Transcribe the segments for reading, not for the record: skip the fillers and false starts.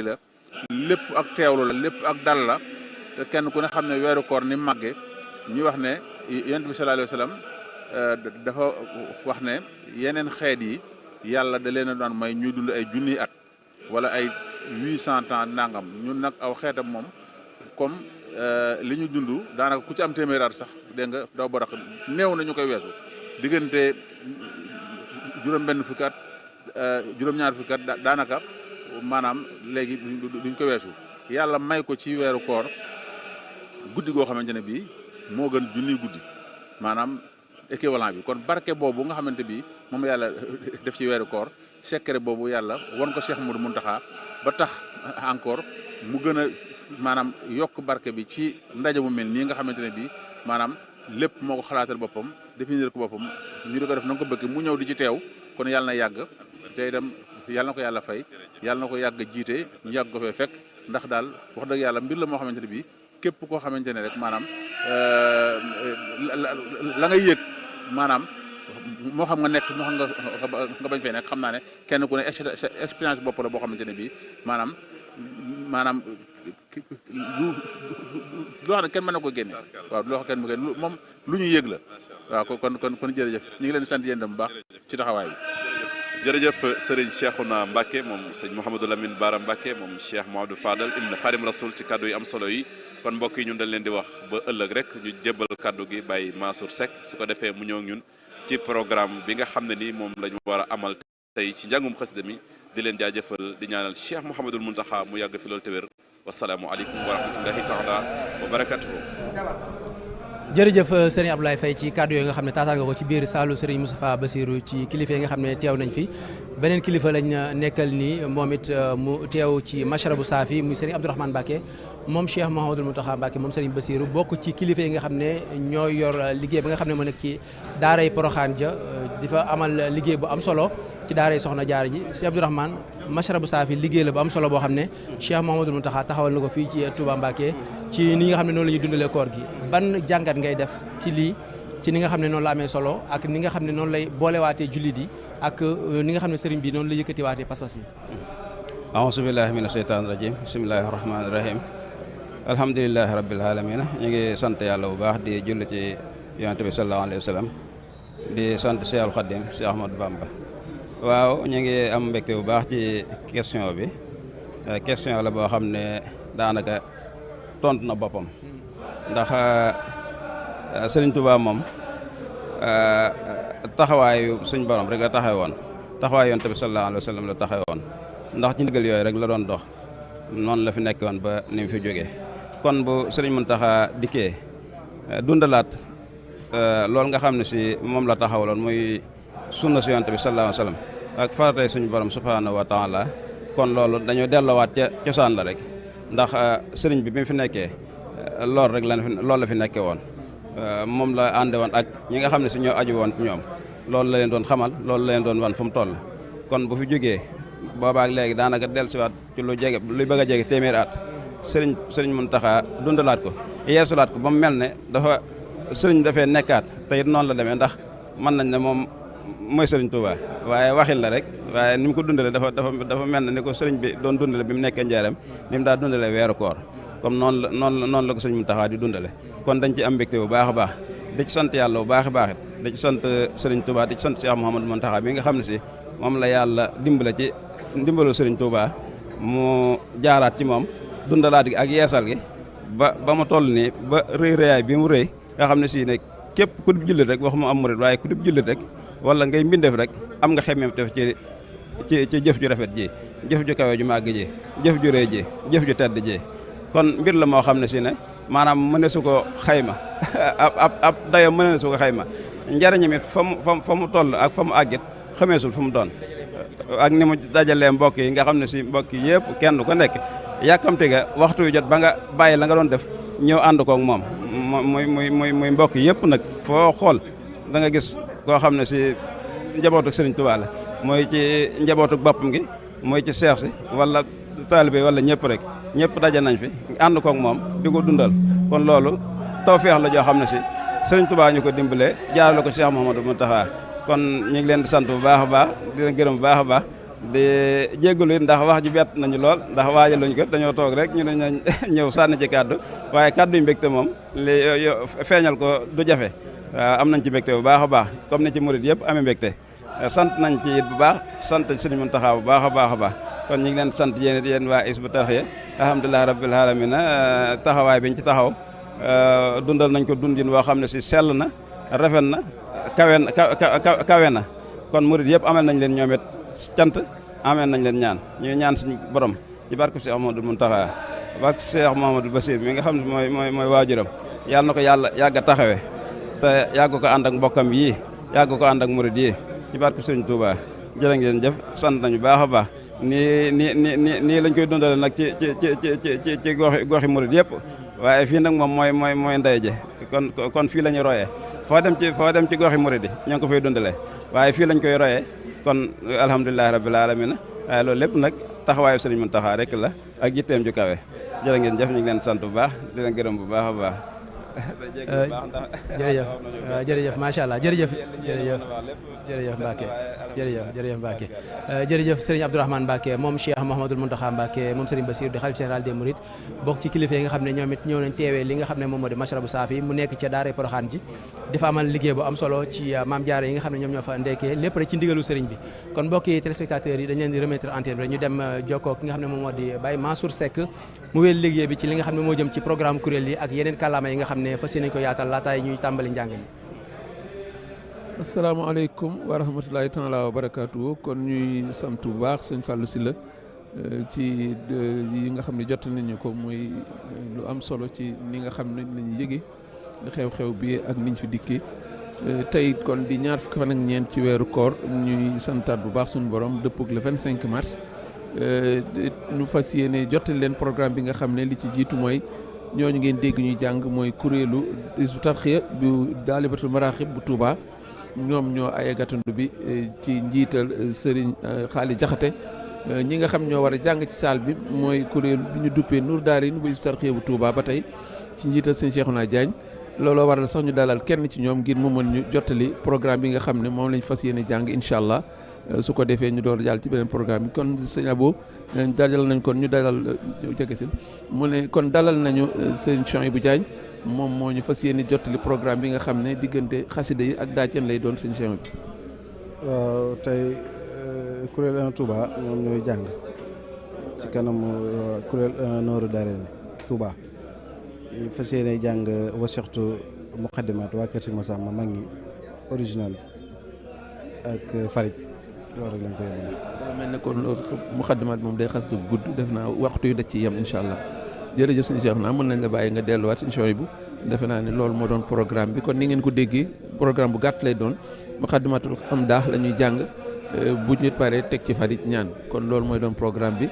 la lépp ak teewlu la lépp ak dal la te kenn ku ne xam ne weeru koor ni màgge ñuy wax ne yonent bi sallallahu alayhi wa sallam dafa wax ne yeneen xeet yi yàlla da leen a daan may ñuy dund ay junniy at wala ay 800 ans nangam ñun nag aw xeetam moom comme li ñu dund daanaka ku ci am téeméer at sax dégg nga daw barax néew na ñu koy weesu diggante juróom-benn fukki at juróom-ñaar fukki at daanaka maanaam léegi duñ ko weesu yàlla may ko ci weeru koor guddi goo xamante ne bii moo gën junniy guddi maanaam équivalent bi kon barke boobu nga xamante bi moom yàlla def ci weeru koor secret boobu yàlla won ko Cheikh Modou Mountakha ba tax encore mu gën a maanaam yokk barke bi ci ndaje mu mel nii nga xamante ne bii maanaam lépp moo ko xalaatal boppam définir ko boppam ñu di ko def na nga ko bëgg mu ñëw di ci teew kon yàlla na yàgg te itam yàlla na ko yàlla fay yàlla na ko yàgg jiite ñu yàgg ko fee fekk ndax daal wax dëgg yàlla mbir la moo xamante ne bii képp koo xamante ne rek maanaam la ngay yëg maanaam moo xam nga nekk moo xam nga bañ fee nekk xam naa ne kenn ku ne expérience bopp la boo xamante ne bii maanaam loo xam ne kenn mën na ko génne waaw loo xam kenn mu génne moom lu ñu yëg la waaw kon jërëjëf ñu ngi leen sant yéen bu baax ci taxawaay bi. jërëjëf Serigne Cheikhouna Mbacké moom sëñ Mouhamadou Lamine Bara Mbacké moom Cheikh Mouhamadou Fadal ibn Khadim Rasoul ci kaddu yi am solo yi kon mbokk yi ñun dañ leen di wax ba ëllëg rek ñu jébbal kaddu gi bàyyi Mansour Seck su ko defee mu ñëw ñun ci programme bi nga xam ne ni moom la ñu war a amal tey ci njàngum xasida mi di leen jaajëfal di ñaanal Cheikh Mouhamadul Mountakha mu yàgg fi loolu te wér wasalaamu aleykum wa rahmatullahi taala wa barakatuhu. jërëjëf sëriñ Abdoulaye Faye ci kàddu yooyu nga xam ne taataan nga ko ci biir saalu sëriñ Moustapha Bassirou ci kilifa yi nga xam ne teew nañ fi beneen kilifa lañ nekkal ni moom it mu teew ci Mashrabu'ç Saafi muy sëriñ Abdourahmane Mbacké moom Cheikh Mouhamadul Mountakha Mbacké moom sëriñ Bassirou bokk ci kilifa yi nga xam ne ñoo yor liggéey bi nga xam ne moo nekk ci daaray Porokhane ja di fa amal liggéey bu am solo ci daaray Soxna Jaara ji Cheikh Abdourahmane Mashrabu'ç Saafi liggéey la bu am solo boo xam ne Cheikh Mouhamadul Mountakha taxawal na ko fii ci Touba Mbacké ci ni nga xam ne noonu la ñuy dundalee koor gi ban jàngat ngay def ci lii ci ni nga xam ne noonu la amee solo ak ni nga xam ne noonu lay boolewaatee jullit yi ak ni nga xam ne sëriñ bi noonu la yëkkatiwaatee pas-pas yi. a'uuzu billaahi mina sheytaani rajiim bismillaahi rahmaani rahiim alhamdulillaahi rabbil aalamiin ñu ngi sant yàlla bu baax di julli ci yonent bi sallallaahu alayhi wa sallam di sant Cheikhul Khadim Cheikh Ahmadou Bamba waaw ñu ngi am mbégte bu baax ci question bi question la boo xam ne daanaka tontu na boppam ndax Sëriñ Tuubaa moom taxawaayu suñ borom rek la taxaw woon taxawaayu yonent bi sallallaahu alayhi wa sallam la taxaw woon ndax ci ndigal yooyu rek la doon dox noonu la fi nekk woon ba ni mu fi jógee kon bu Sëriñ Muntaxa dikkee dundalaat loolu nga xam ne si moom la taxawaloon muy sunna si yonent bi sallallaahu alayhi wa sallam ak faratay suñu borom subhaanahu wa taala kon loolu dañoo delloowaat ca cosaan la rek ndax sëriñ bi mu fi nekkee loolu rek loolu la fi nekkee woon moom la ànde woon ak ñi nga xam ne si ñoo aju woon ci ñoom loolu la leen doon xamal loolu la leen doon wan fu mu toll kon bu fi jógee boobaak léegi daanaka dellusiwaat ci lu jege luy bëgg a jege téeméeri at sëriñ Muntaxa dundalaat ko yeesulaat ko ba mu mel ne dafa sëriñ dafee nekkaat te it noonu la demee ndax mën nañ ne moom mooy sëriñ Touba waaye waxin la rek waaye ni mu ko dundale dafa mel ne ni ko sëriñ bi doon dundale bi mu nekkee njaareem bi mu daa dundale weeru koor comme noonu la ko sëriñ Muntaxa di dundale kon dañ ci am mbégte bu baax a baax di ci sant yàlla bu baax a baax it di ci sant sëriñ Touba di ci sant Cheikh Mouhamadou Mountakha bi nga xam ne si moom la yàlla dimbale ci ndimbalu sëriñ Touba mu jaaraat ci moom dundalaat gi ak yeesal gi ba mu toll nii ba rëyaay bi mu rëy nga xam ne si ne képp ku dib jullit rek waxuma am murit waaye ku dib jullit rek wala ngay mbindeef rek am nga xemmeem def ci jëf ju rafet ji jëf ju kawe ju màgg ji jëf ju rëy ji jëf ju tedd ji kon mbir la moo xam ne si ne maanaam mëne su ko xayma ab dayo mëne su ko xayma njariñam it fa mu toll ak fa mu àggit xameesul fu mu doon ak ni mu dajalee mbokk yi nga xam ne si mbokk yi yëpp kenn ko nekk yàkkamti nga waxtu wi jot ba nga bàyyi la nga doon def ñëw ànd koog moom muy mbokk yëpp nag foo xool da nga gis koo xam ne si njabootuk Sëriñ Tuubaa la mooy ci njabootuk boppam gi mooy ci seex si wala taalibe wala ñëpp rek ñëpp daje nañ fi ànd koog moom di ko dundal kon loolu tawfeex la joo xam ne si Sëriñ Tuubaa ñu ko dimbalee jaarale ko Cheikh Mouhamadou Mountakha kon ñu ngi leen di sant bu baax a baax di leen gërëm bu baax a baax di jéggalu ndax wax ji bett nañu lool ndax waajaluñ ko dañoo toog rek ñu ne nañ ñëw sànni ci kàddu waaye kàddu yu mbégte moom li feeñal ko du jafe waaw am nañ ci mbégte bu baax a baax comme ni ci murid yëpp amee mbégte sant nañ ci it bu baax sant Sëriñ Muntaxa bu baax a baax a baax kon ñu ngi leen sant yéen waa Hizbut Tarqiyyah alhamdulilah rabbil alamin taxawaay biñ ci taxaw dundal nañ ko dundin woo xam ne si sell na rafet na kawe na kon murid yëpp amal nañ leen ñoom it cant amee nañ leen ñaan ñuy ñaan suñu borom ci barke Cheikh Mouhamadoul Mountakha barke Cheikh Mouhamadoul Bassir mi nga xam ne mooy waajuram yàlla na ko yàlla yàgg a taxawe te yàgg ko ànd ak mbokkam yii yàgg ko ànd ak murid yi ci barke Sëriñ Touba jërë ngeen jëf sant nañu baax a baax nii lañ koy dundale nag ci goxi murid yëpp waaye fii nag moom mooy ndey je kon fii la ñu royee foo dem ci goxi murid yi ñoo ngi ko fay dundale waaye fii lañ koy royee kon alhamdulilahi rabbil alamin waaye loolu lépp nag taxawaayu Sëriñ Muntaxa rek la ak jitteem ju kawe jërë ngeen jëf ñu ngi leen sant bu baax di leen gërëm bu baax a baax jërëjëf macha allah jërëjëf Mbacke jërëjëf Mbacke jërëjëf Serigne Abdourahmane Mbacke moom Cheikh Mouhamadoul Mountakha Mbacke moom Serigne Bassirou di xalif général des Mourides bokk ci kilifa yi nga xam ne ñoom it ñëw nañ teewee li nga xam ne moom moo di Mashrabu'ç Saafi mu nekk ca daara Porokhane ji di fa amal liggéey bu am solo ci maam Jaara yi nga xam ne ñoom ñoo fa ndekkee lépp rek ci ndigalu Serigne bi kon mbokki téléspectateurs yi dañ leen di remettre antenne bi ñu dem jokkoo ki nga xam ne moom moo di Baye Mansour Seck mu wéel liggéey bi ci li nga xam ne moo jëm ci programme kuréel yi ak yeneen kàllaama yi nga xam ne fas yéene ko yaatal laataay ñuy tàmbali njàng mi. asalaamaaleykum wa rahmatulahi taala wa barakaatu kon ñuy sant bu baax sëñ Fallou Sylla ci yi nga xam ne jot nañu ko muy lu am solo ci ni nga xam ne lañu yëge xew-xew bi ak niñ fi dikkee tey kon di ñaar fukki fan ak ñeent ci weeru koor ñuy santaat bu baax suñu borom dëppog le 25 mars ñu fas yéene jottali leen programme bi nga xam ne li ci jiitu mooy ñooñu ngeen dégg ñuy jàng mooy kuréelu Hizbut Tarqiyyah bu Daalibatul Maraaxib bu Touba ñoom ñoo ay gàttandu bi ci njiital Serigne Xaali Jaxate ñi nga xam ñoo war a jàng ci salle bi mooy kuréel bi ñu duppee NURU DAREYNI bu Hizbut Tarqiyyah bu Touba ba tey ci njiital Serigne Cheikhouna Diagne looloo waral sax ñu dalal kenn ci ñoom ngir mu mën ñu jottali programme bi nga xam ne moom lañ fas yéene jàng incha allah su ko defee ñu door jàll ci beneen programme bi kon sëñ Abo dalal nañ kon ñu dalal jege si mu ne kon dalal nañu sëñ Chouaïbou Diagne moom moo ñu fas yéene jottali programme bi nga xam ne diggante xasida yi ak daaceen lay doon sëñ Chouaïbou bi. waaw tey kuréel 1 Touba ñoom ñooy jàng ci kanam kuréel 1 Nourou Darayni Touba fas yéene jàng wasixtu muqaddimaat waa kër si Masamba mag ñi original ak Farid loolu rek lañ koy mën mel ne kon muqaddimaat moom day xas du gudd def naa waxtu yu da ci yem incha allah jërëjëf sëñ Cheikh naa mën nañ la bàyyi nga delluwaat sëñ Chouaïbou bu defe naa ne loolu moo doon programme bi kon ni ngeen ko déggee programme bu gàtt lay doon muqaddimatul am daax la ñuy jàng bu ñu paree teg ci Farid ñaan kon loolu mooy doon programme bi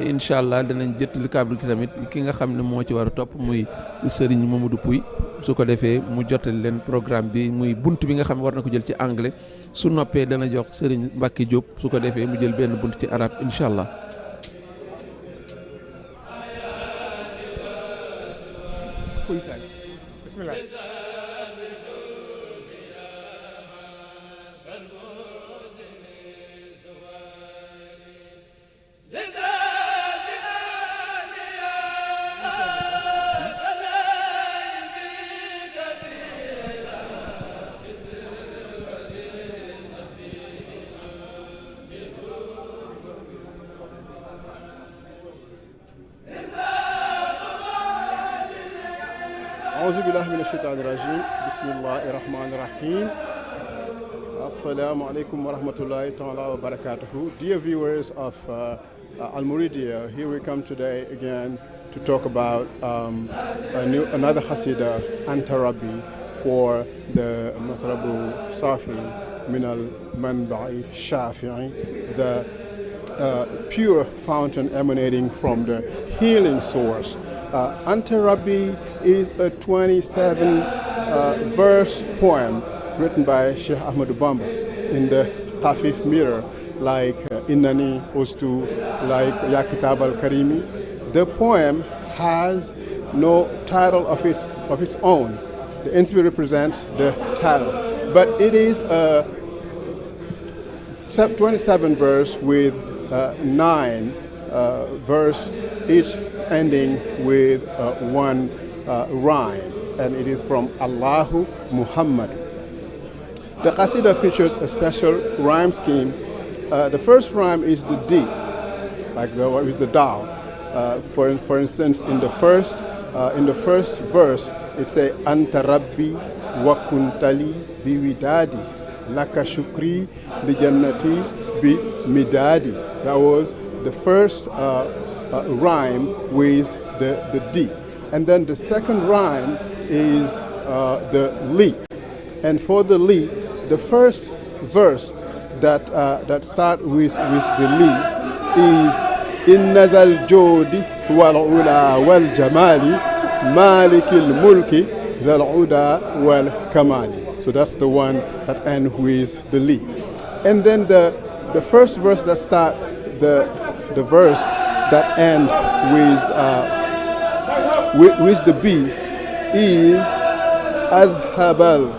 incha allah danañ jëttali kàddu gi tamit ki nga xam ne moo ci war a topp muy Serigne Mamadou Pouy su ko defee mu jottali leen programme bi muy bunt bi nga xam ne war na ko jël ci anglais su noppee dana jox Serigne Mbacke Diop su ko defee mu jël benn bunt ci arab incha allah. bismillah. أعوذ بالله من الشيطان الرجيم بسم الله الرحمن الرحيم Assalamu alaikum wa rahmatullahi ta'ala wa barakatuhu. Dear viewers of Al Muridiya, here we come today again to talk about another Hasidah, Anta Rabbi, for the Mashrabu'ç Saafi min al Manba'i Shafi'i, the pure fountain emanating from the healing source. Anta Rabbi is a 27-verse poem written by Sheikh Ahmadu Bamba in the Tafif mirror, like Innani Ustu, like Ya Kitab al-Karimi. The poem has no title of its own. The NCB represents the title, but it is a 27 verse with 9 verse, each ending with one rhyme, and it is from Allahu Muhammad. The Qasida features a special rhyme scheme. The first rhyme is the D, like the Dal. For instance, in the first verse, it says Anta Rabbi wa kuntali bi widadi laka shukri li jannati bi midadi. That was the first rhyme with the D. And then the second rhyme is the Li. And for the Li, the first verse that start with the Li is Inna zal jodi wal ula wal jamali malikil mulki zal uda wal kamali. So that's the one that ends with the Li. And then the first verse that start the verse that end with the B is Azhabal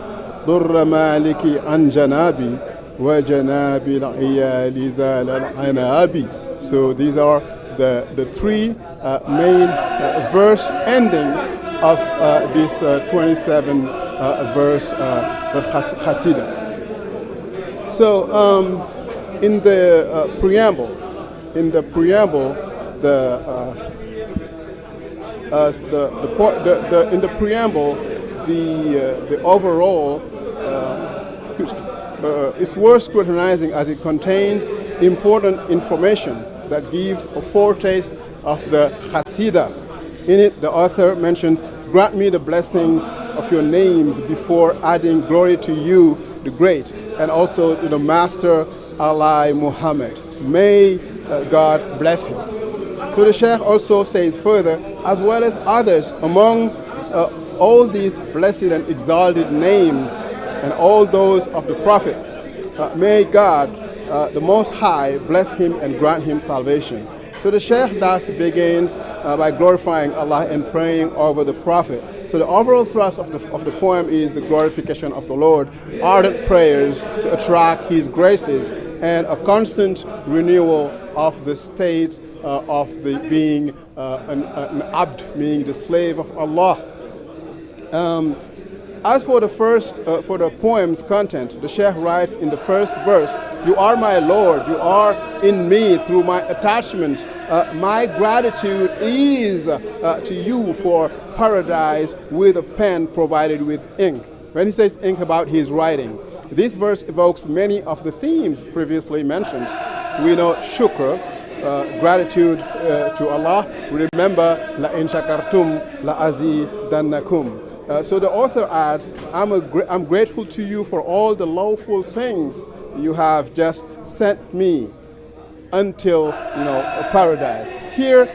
Durra Maliki an Janabi wa Janabi al-Iyali Zal al-Anabi. So these are the three main verse ending of this 27 verse Qasida. So in the preamble, the overall it's worth scrutinizing as it contains important information that gives a foretaste of the Qasida. In it, the author mentions, "Grant me the blessings of your names before adding glory to you, the great, and also to the Master Allah Muhammad. May God bless him." So the Sheikh also says further, as well as others among all these blessed and exalted names and all those of the Prophet, may God, the Most High, bless him and grant him salvation. So the Sheikh thus begins by glorifying Allah and praying over the Prophet. So the overall thrust of the poem is the glorification of the Lord, ardent prayers to attract his graces, and a constant renewal of the state of the being an abd, meaning the slave of Allah. As for the poem's content, the Sheikh writes in the first verse, "You are my Lord, you are in me through my attachment. My gratitude is to you for paradise with a pen provided with ink." When he says ink about his writing, this verse evokes many of the themes previously mentioned. We know shukr, gratitude to Allah. Remember, la in shakartum la azidannakum. So the author adds, I'm grateful to you for all the lawful things you have just sent me until paradise. Here,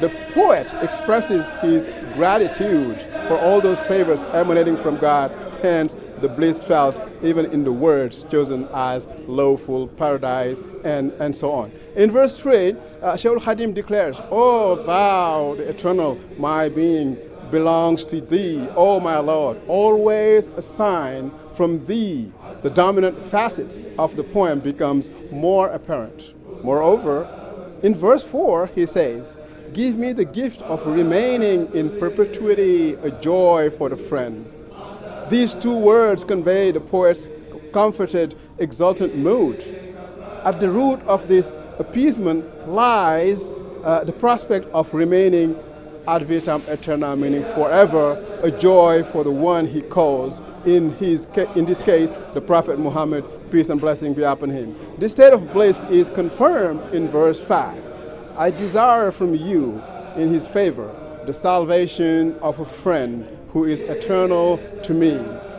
the poet expresses his gratitude for all those favors emanating from God, hence the bliss felt even in the words chosen as lawful, paradise, and so on. In verse 3, Shaykh al-Khadim declares, "O thou, the eternal, my being belongs to thee, O my Lord, always a sign from thee." The dominant facets of the poem becomes more apparent. Moreover, in verse 4, he says, "Give me the gift of remaining in perpetuity, a joy for the friend." These two words convey the poet's comforted, exultant mood. At the root of this appeasement lies the prospect of remaining ad vitam aeterna, meaning forever, a joy for the one he calls, in this case, the Prophet Muhammad, peace and blessing be upon him. This state of bliss is confirmed in verse 5. "I desire from you, in his favor, the salvation of a friend who is eternal to me."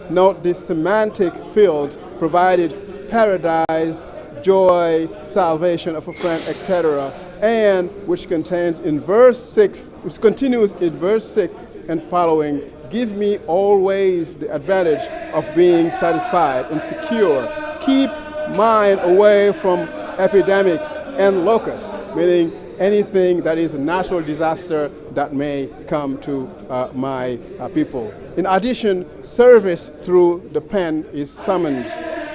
Note this semantic field provided paradise, joy, salvation of a friend, etc., and which contains in verse 6, which continues in verse 6 and following, "Give me always the advantage of being satisfied and secure. Keep mine away from epidemics and locusts," meaning anything that is a natural disaster that may come to my people. In addition, service through the pen is summoned.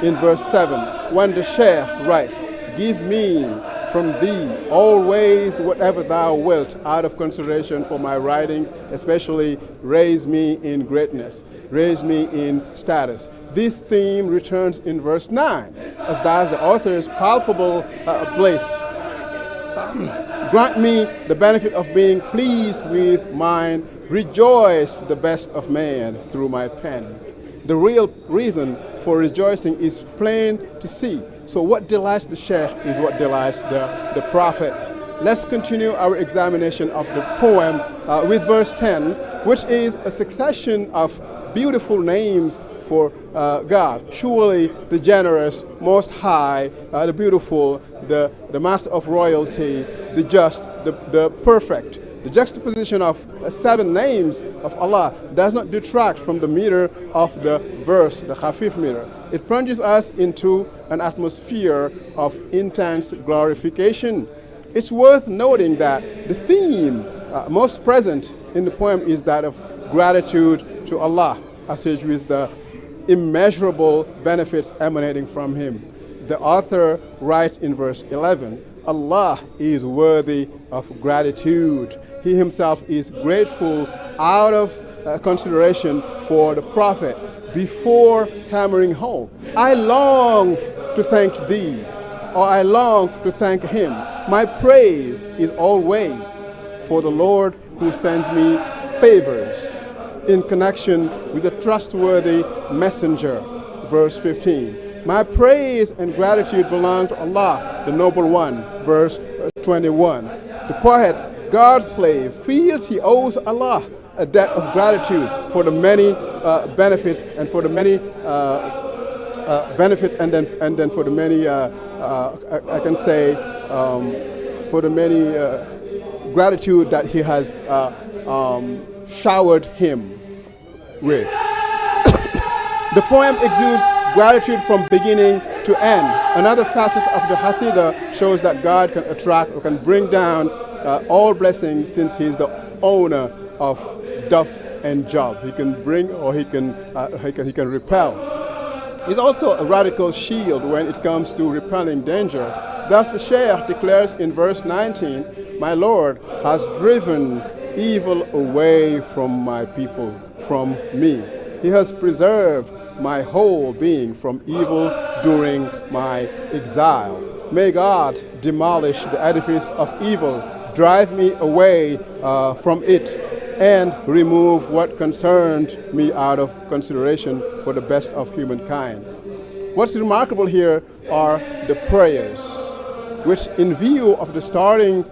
in verse 7, when the Shaykh writes, "Give me from thee always whatever thou wilt, out of consideration for my writings, especially raise me in greatness, raise me in status." This theme returns in verse 9, as does the author's palpable place. Grant me the benefit of being pleased with mine, rejoice the best of man through my pen. The real reason for rejoicing is plain to see. So what delights the Sheikh is what delights the Prophet. Let's continue our examination of the poem with verse 10, which is a succession of beautiful names for God. Surely the generous, most high, the beautiful, the master of royalty, the just, the perfect. The juxtaposition of 7 names of Allah does not detract from the meter of the verse, the khafif meter. It plunges us into an atmosphere of intense glorification. It's worth noting that the theme most present in the poem is that of gratitude to Allah, associated with the immeasurable benefits emanating from Him. The author writes in verse 11, Allah is worthy of gratitude. He himself is grateful out of consideration for the Prophet before hammering home. I long to thank thee, or I long to thank him. My praise is always for the Lord who sends me favors in connection with a trustworthy messenger. Verse 15. My praise and gratitude belong to Allah, the Noble One. Verse 21. The poet, God's slave, feels he owes Allah a debt of gratitude for the many benefits and for the many benefits and then for the many I can say for the many gratitude that he has showered him with. The poem exudes gratitude from beginning to end. Another facet of the Hasidah shows that God can attract or can bring down all blessings, since He is the owner of duff and job. He can bring or he can repel. He's also a radical shield when it comes to repelling danger. Thus the Shaykh declares in verse 19, my Lord has driven evil away from my people, from me. He has preserved my whole being from evil during my exile. May God demolish the edifice of evil, drive me away from it, and remove what concerned me out of consideration for the best of humankind. What's remarkable here are the prayers, which in view of the starting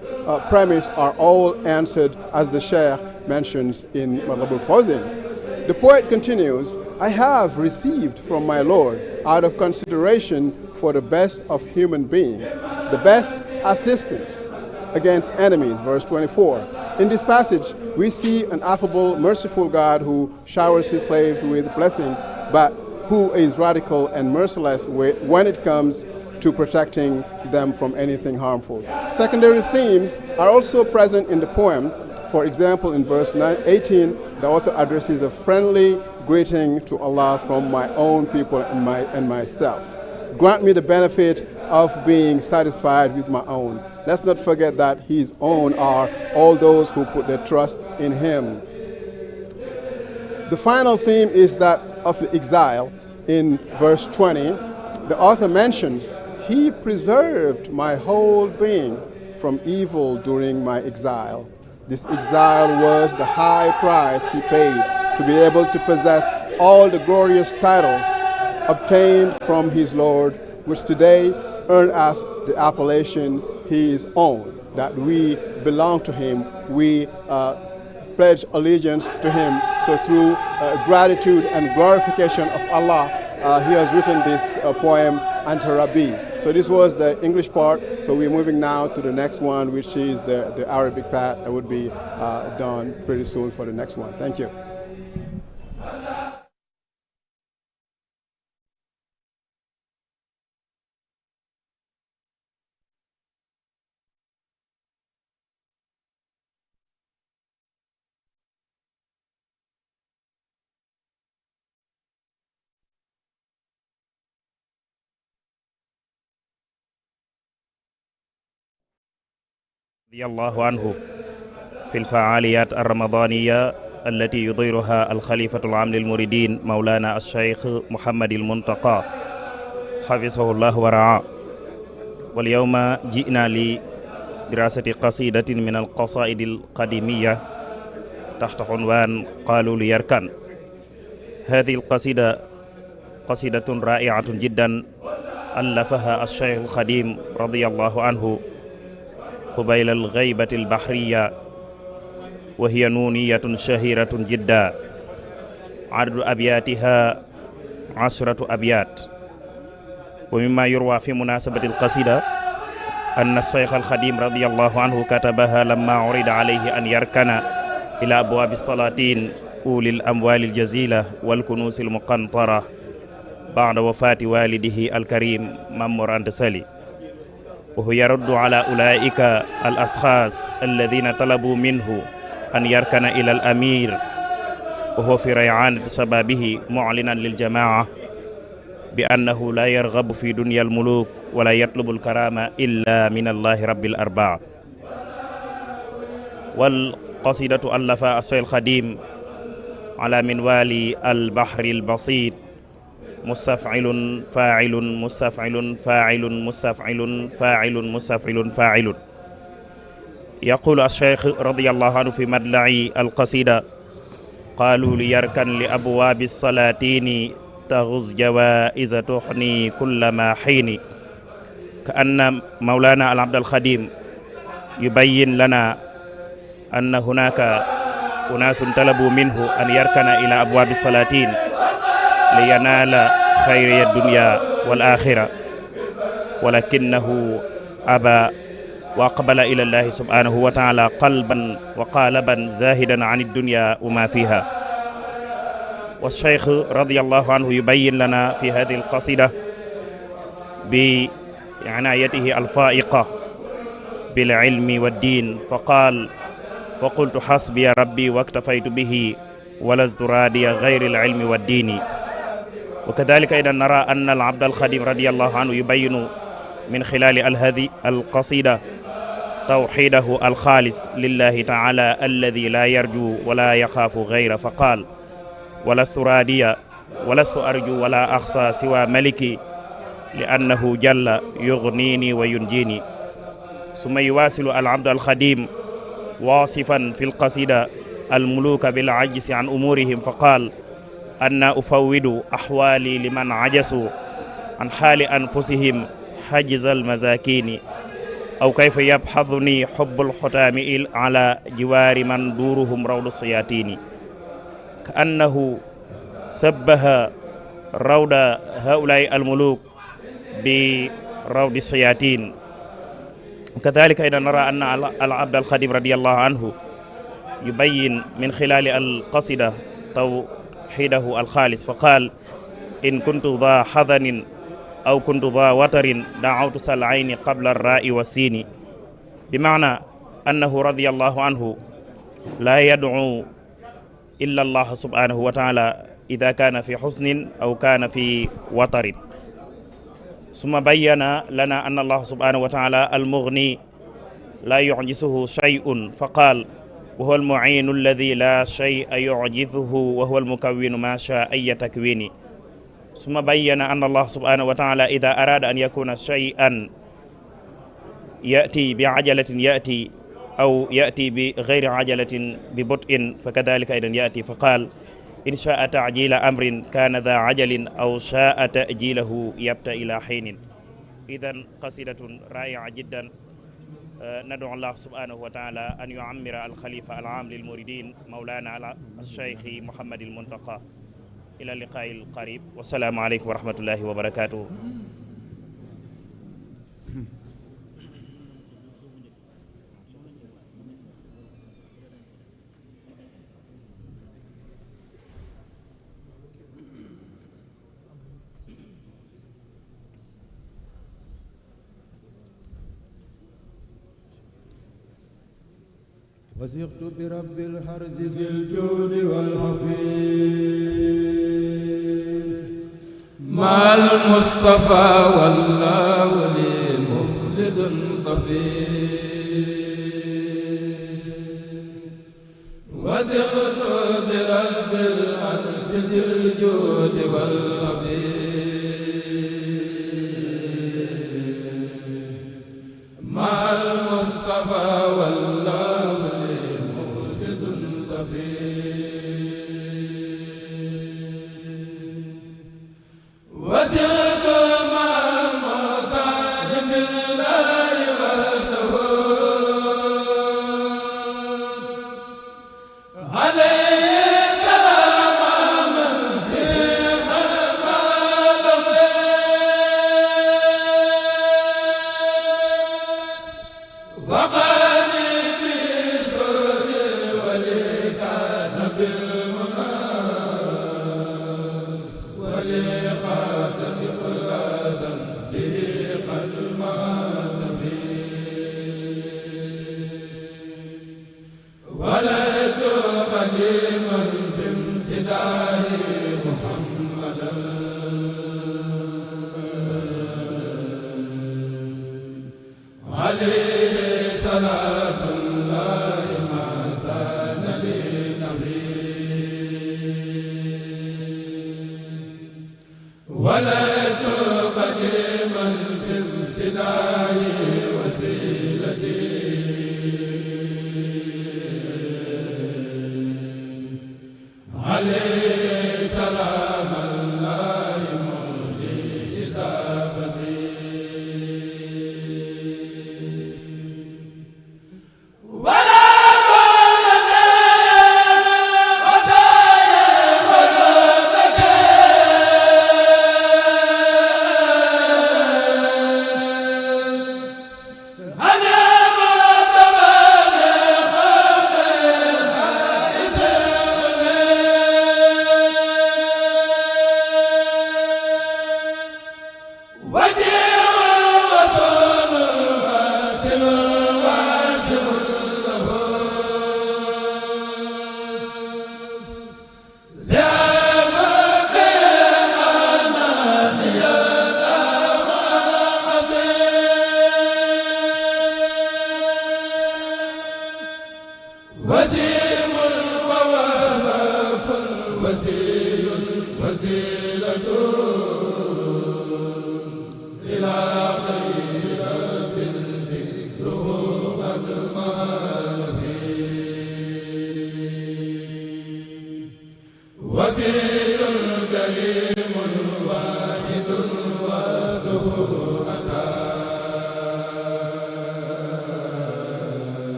premise are all answered, as the Shaykh mentions in Mashrabu'ç Fawzin. The poet continues, I have received from my Lord, out of consideration for the best of human beings, the best assistance against enemies, verse 24. In this passage, we see an affable, merciful God who showers his slaves with blessings, but who is radical and merciless when it comes to protecting them from anything harmful. Secondary themes are also present in the poem. For example, in verse 18, the author addresses a friendly greeting to Allah from my own people and myself. Grant me the benefit of being satisfied with my own. Let's not forget that his own are all those who put their trust in him. The final theme is that of the exile. In verse 20, the author mentions, he preserved my whole being from evil during my exile. This exile was the high price he paid to be able to possess all the glorious titles obtained from his Lord, which today earn us the appellation his own, that we belong to him, we pledge allegiance to him. So through gratitude and glorification of Allah, he has written this poem, Anta Rabbi. So this was the English part, so we're moving now to the next one, which is the Arabic part that would be done pretty soon for the next one. Thank you. رضي الله عنه في الفعاليات الرمضانية التي يديرها الخليفة العام للمريدين مولانا الشيخ محمد المنتقى حفظه الله ورعاه. واليوم جئنا لدراسة قصيدة من القصائد القديمية تحت عنوان قالوا ليركن. هذه القصيدة قصيدة رائعة جدا ألفها الشيخ الخديم رضي الله عنه قبيل الغيبة البحرية، وهي نونية شهيرة جدا عدد أبياتها 10 أبيات. ومما يروى في مناسبة القصيدة أن الشيخ الخديم رضي الله عنه كتبها لما عرض عليه أن يركن إلى أبواب السلاطين أولي الأموال الجزيلة والكنوز المقنطرة بعد وفاة والده الكريم ممر أنتسالي، وهو يرد على أولئك الأشخاص الذين طلبوا منه أن يركن إلى الأمير وهو في ريعانة شبابه معلنا للجماعة بأنه لا يرغب في دنيا الملوك ولا يطلب الكرامة إلا من الله رب الأرباب. والقصيدة ألفها الشيخ الخديم على منوال البحر البسيط مستفعل فاعل مستفعل فاعل مستفعل فاعل مستفعل فاعل. يقول الشيخ رضي الله عنه في مدلع القصيدة قالوا ليركن لأبواب السلاطين تغز جوائز تحني كل ما حين. كأن مولانا العبد الخديم يبين لنا أن هناك أناس طلبوا منه أن يركن إلى أبواب السلاطين لينال خير الدنيا والآخرة، ولكنه أبى وأقبل إلى الله سبحانه وتعالى قلبا وقالبا زاهدا عن الدنيا وما فيها. والشيخ رضي الله عنه يبين لنا في هذه القصيدة بعنايته الفائقة بالعلم والدين، فقال فقلت حسبي ربي واكتفيت به ولست رادي غير العلم والدين. وكذلك إذا نرى أن العبد الخديم رضي الله عنه يبين من خلال هذه القصيدة توحيده الخالص لله تعالى الذي لا يرجو ولا يخاف غيره، فقال ولست راديا ولست أرجو ولا أخشى سوى ملكي لأنه جل يغنيني وينجيني. ثم يواصل العبد الخديم واصفا في القصيدة الملوك بالعجز عن أمورهم، فقال أنا أفوض أحوالي لمن عجزوا عن حال أنفسهم حجز المزاكين، أو كيف يبحثني حب الحتام على جوار من دورهم روض الشياطين. كأنه سبه روض هؤلاء الملوك بروض الشياطين. وكذلك أيضا نرى أن العبد الخديم رضي الله عنه يبين من خلال القصيدة توحيده الخالص، فقال إن كنت ذا حزن أو كنت ذا وتر دعوت سلعين قبل الراء والسين، بمعنى أنه رضي الله عنه لا يدعو إلا الله سبحانه وتعالى إذا كان في حزن أو كان في وتر. ثم بين لنا أن الله سبحانه وتعالى المغني لا يعجزه شيء، فقال وهو المعين الذي لا شيء يعجزه وهو المكون ما شاء أي تكوين. ثم بين أن الله سبحانه وتعالى إذا أراد أن يكون شيئا يأتي بعجلة يأتي أو يأتي بغير عجلة ببطء فكذلك أيضا يأتي، فقال إن شاء تعجيل أمر كان ذا عجل أو شاء تأجيله يبتأ إلى حين. إذن قصيدة رائعة جدا. ندعو الله سبحانه وتعالى أن يعمر الخليفة العام للمريدين مولانا الشيخ محمد المنتقى. إلى اللقاء القريب، والسلام عليكم ورحمة الله وبركاته. وثقت برب الحرز ذي الجود والحفيظ مع المصطفى والله لي مخلد صفي وثقت برب الأرض ذي الجود والعظيم مع المصطفى والله لي مولد صفي وثقت مع المعتاد بالله وحده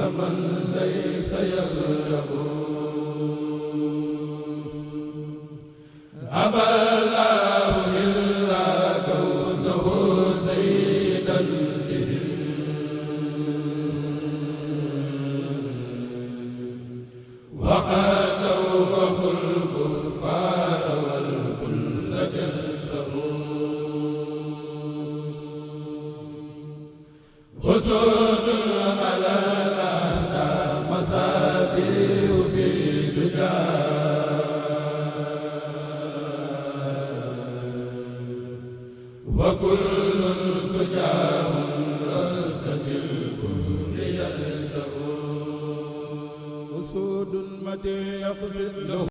من ليس يغرق أبى الله إلا كونه سيدا وقاتوه الكفار والكل كذبوا أسود الملالة مسابيح في دجا وكل سجاه رأسة الكل يلزق أسود متى يقصد له